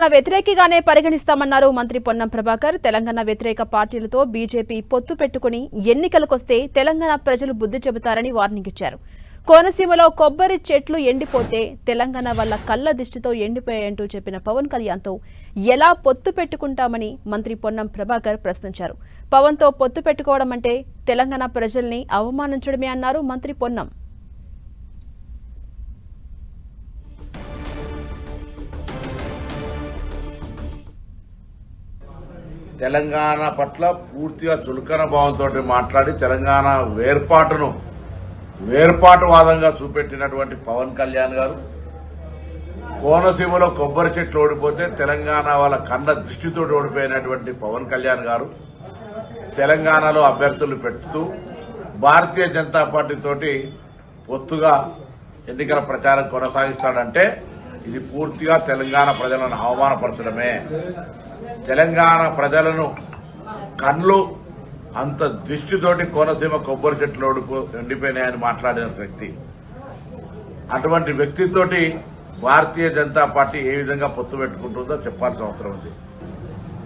వ్యతిరేకిగానే పరిగణిస్తామన్నారు మంత్రి పొన్నం ప్రభాకర్. తెలంగాణ వ్యతిరేక పార్టీలతో బీజేపీ పొత్తు పెట్టుకుని ఎన్నికలకొస్తే తెలంగాణ ప్రజలు బుద్ధి చెబుతారని వార్నింగ్ ఇచ్చారు. కోనసీమలో కొబ్బరి చెట్లు ఎండిపోతే తెలంగాణ వల్ల కళ్ల దిష్టితో ఎండిపోయాయంటూ చెప్పిన పవన్ కళ్యాణ్తో ఎలా పొత్తు పెట్టుకుంటామని మంత్రి పొన్నం ప్రభాకర్ ప్రశ్నించారు. పవన్తో పొత్తు పెట్టుకోవడం అంటే తెలంగాణ ప్రజల్ని అవమానించడమే అన్నారు మంత్రి పొన్నం. తెలంగాణ పట్ల పూర్తిగా చులకన భావంతో మాట్లాడి తెలంగాణ వేర్పాటువాదంగా చూపెట్టినటువంటి పవన్ కళ్యాణ్ గారు కోనసీమలో కొబ్బరి చెట్లు ఓడిపోతే తెలంగాణ వాళ్ళ కన్న దృష్టితో ఓడిపోయినటువంటి పవన్ కళ్యాణ్ గారు తెలంగాణలో అభ్యర్థులు పెడుతూ భారతీయ జనతా పార్టీ తోటి పొత్తుగా ఎన్నికల ప్రచారం కొనసాగిస్తాడంటే ఇది పూర్తిగా తెలంగాణ ప్రజలను అవమానపరచడమే. తెలంగాణ ప్రజలను కళ్ళు అంత దృష్టితోటి కోనసీమ కొబ్బరి చెట్లు ఎండిపోయినాయని మాట్లాడిన వ్యక్తి, అటువంటి వ్యక్తితోటి భారతీయ జనతా పార్టీ ఏ విధంగా పొత్తు పెట్టుకుంటుందో చెప్పాల్సిన అవసరం ఉంది.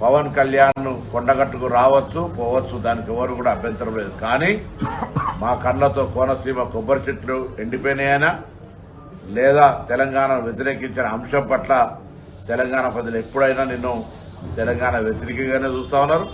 పవన్ కళ్యాణ్ కొండగట్టుకు రావచ్చు పోవచ్చు, దానికి ఎవరు కూడా అభ్యంతరం లేదు. కానీ మా కళ్ళతో కోనసీమ కొబ్బరి చెట్లు ఎండిపోయినాయనా లేదా తెలంగాణను వ్యతిరేకించిన అంశం పట్ల తెలంగాణ ప్రజలు ఎప్పుడైనా నిన్ను తెలంగాణ వ్యతిరేకంగానే చూస్తా ఉన్నారు.